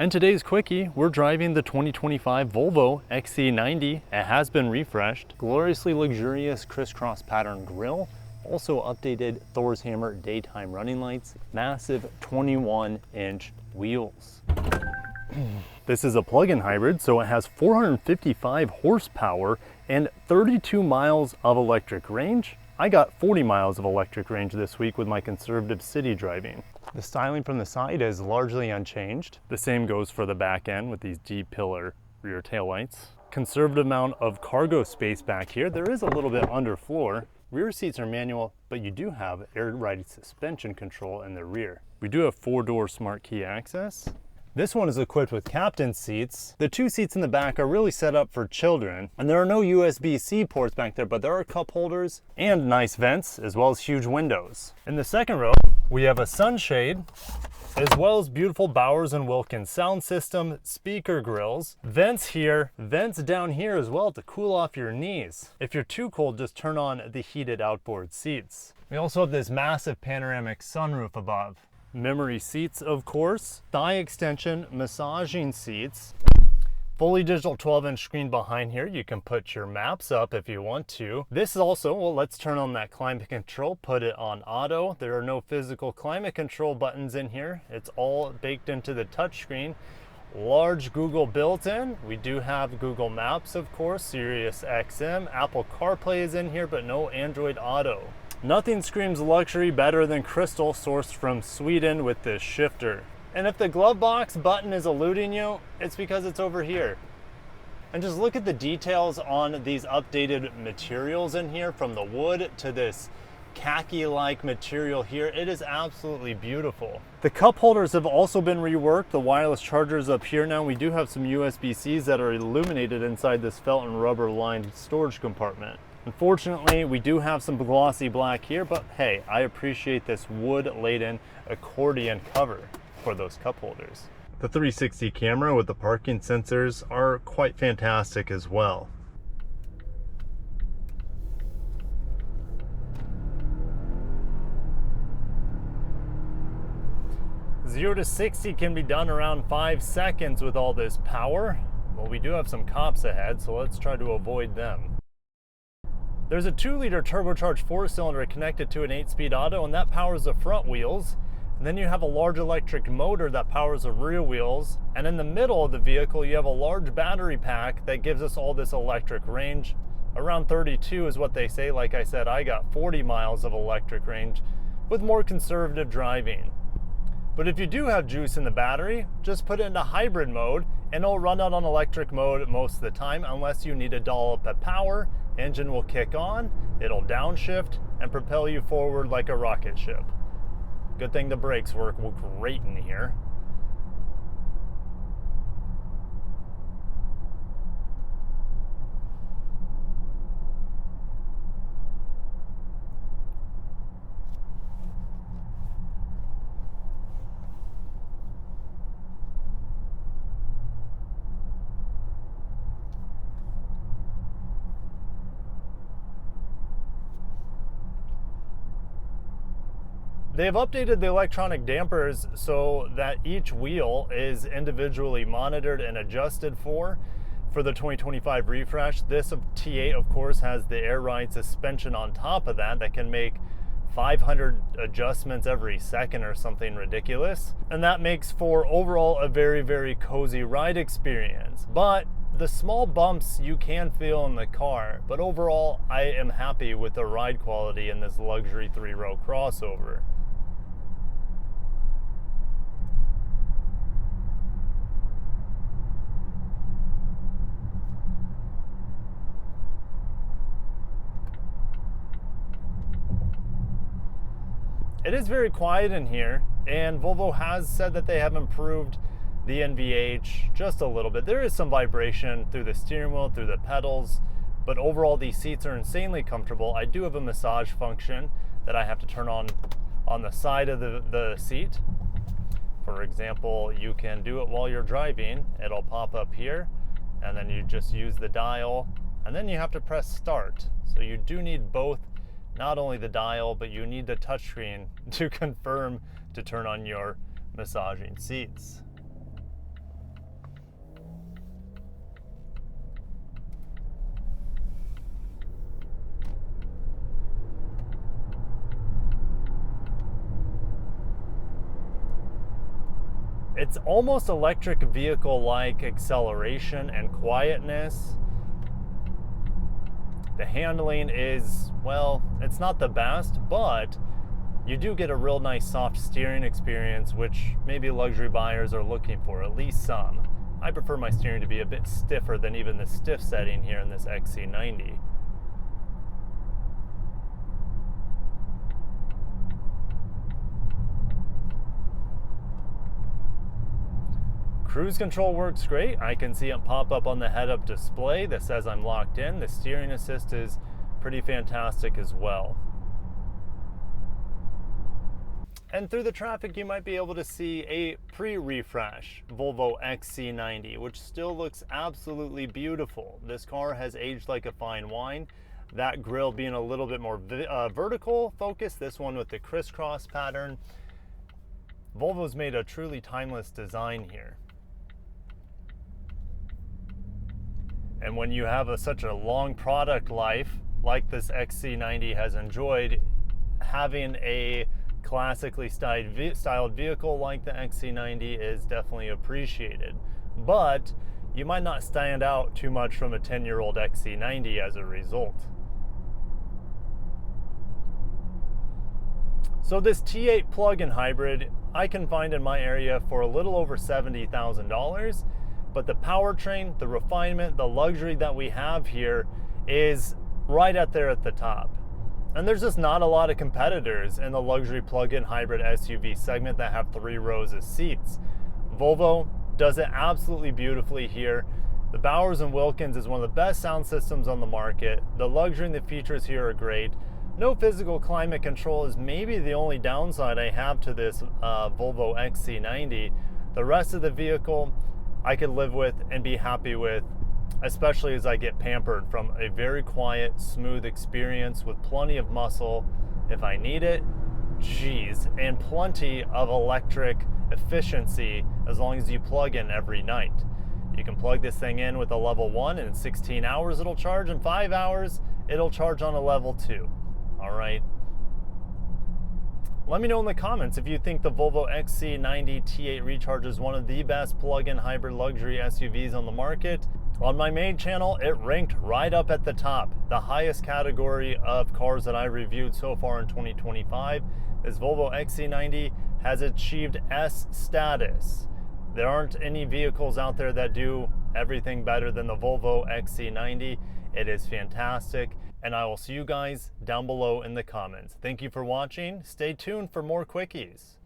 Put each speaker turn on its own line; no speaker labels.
And today's quickie, we're driving the 2025 Volvo XC90. It has been refreshed. Gloriously luxurious crisscross pattern grille. Also updated Thor's Hammer daytime running lights. Massive 21-inch wheels. This is a plug-in hybrid, so it has 455 horsepower and 32 miles of electric range. I got 40 miles of electric range this week with my conservative city driving. The styling from the side is largely unchanged. The same goes for the back end with these D-pillar rear taillights. Conservative amount of cargo space back here. There is a little bit underfloor. Rear seats are manual, but you do have air ride suspension control in the rear. We do have 4-door smart key access. This one is equipped with captain seats. The 2 seats in the back are really set up for children, and there are no USB-C ports back there, but there are cup holders and nice vents, as well as huge windows. In the second row, we have a sunshade, as well as beautiful Bowers & Wilkins sound system, speaker grills, vents here, vents down here as well to cool off your knees. If you're too cold, just turn on the heated outboard seats. We also have this massive panoramic sunroof above. Memory seats, of course, thigh extension, massaging seats, fully digital 12-inch screen behind here. You can put your maps up if you want to. This is also, well, let's turn on that climate control, put it on auto. There are no physical climate control buttons in here. It's all baked into the touchscreen. Large Google built-in. We do have Google Maps, of course, Sirius XM. Apple CarPlay is in here, but no Android Auto. Nothing screams luxury better than crystal sourced from Sweden with this shifter. And if the glove box button is eluding you, it's because it's over here. And just look at the details on these updated materials in here, from the wood to this khaki-like material here. It is absolutely beautiful. The cup holders have also been reworked. The wireless chargers up here now. We do have some USB-Cs that are illuminated inside this felt and rubber lined storage compartment. Unfortunately, we do have some glossy black here, but hey, I appreciate this wood-laden accordion cover for those cup holders. The 360 camera with the parking sensors are quite fantastic as well. Zero to 60 can be done around 5 seconds with all this power. Well, we do have some cops ahead, so let's try to avoid them. There's a 2-liter turbocharged 4-cylinder connected to an 8-speed auto, and that powers the front wheels. And then you have a large electric motor that powers the rear wheels. And in the middle of the vehicle, you have a large battery pack that gives us all this electric range. Around 32 is what they say. Like I said, I got 40 miles of electric range with more conservative driving. But if you do have juice in the battery, just put it into hybrid mode, and it'll run out on electric mode most of the time unless you need a dollop of power. Engine will kick on, it'll downshift, and propel you forward like a rocket ship. Good thing the brakes work great in here. They've updated the electronic dampers so that each wheel is individually monitored and adjusted for the 2025 refresh. This T8, of course, has the air ride suspension on top of that can make 500 adjustments every second or something ridiculous. And that makes for overall a very, very cozy ride experience. But the small bumps you can feel in the car, but overall I am happy with the ride quality in this luxury 3-row crossover. It is very quiet in here, and Volvo has said that they have improved the NVH just a little bit. There is some vibration through the steering wheel, through the pedals, but overall these seats are insanely comfortable. I do have a massage function that I have to turn on the side of the seat. For example, you can do it while you're driving. It'll pop up here, and then you just use the dial, and then you have to press start. So you do need both, not only the dial, but you need the touchscreen to confirm to turn on your massaging seats. It's almost electric vehicle-like acceleration and quietness. The handling is, well, it's not the best, but you do get a real nice soft steering experience, which maybe luxury buyers are looking for, at least some. I prefer my steering to be a bit stiffer than even the stiff setting here in this XC90. Cruise control works great. I can see it pop up on the head-up display that says I'm locked in. The steering assist is pretty fantastic as well. And through the traffic, you might be able to see a pre-refresh Volvo XC90, which still looks absolutely beautiful. This car has aged like a fine wine. That grille being a little bit more vertical focused, this one with the crisscross pattern. Volvo's made a truly timeless design here. And when you have such a long product life, like this XC90 has enjoyed, having a classically styled vehicle like the XC90 is definitely appreciated. But you might not stand out too much from a 10-year-old XC90 as a result. So this T8 plug-in hybrid I can find in my area for a little over $70,000, but the powertrain, the refinement, the luxury that we have here is right up there at the top. And there's just not a lot of competitors in the luxury plug-in hybrid SUV segment that have 3 rows of seats. Volvo does it absolutely beautifully here. The Bowers & Wilkins is one of the best sound systems on the market. The luxury and the features here are great. No physical climate control is maybe the only downside I have to this Volvo XC90. The rest of the vehicle I could live with and be happy with, especially as I get pampered from a very quiet, smooth experience with plenty of muscle if I need it, geez, and plenty of electric efficiency as long as you plug in every night. You can plug this thing in with a level 1 and in 16 hours it'll charge, in 5 hours it'll charge on a level 2. All right. Let me know in the comments if you think the Volvo XC90 T8 Recharge is one of the best plug-in hybrid luxury SUVs on the market. On my main channel, it ranked right up at the top, the highest category of cars that I reviewed so far in 2025. This Volvo XC90 has achieved S status. There aren't any vehicles out there that do everything better than the Volvo XC90. It is fantastic, and I will see you guys down below in the comments. Thank you for watching. Stay tuned for more quickies.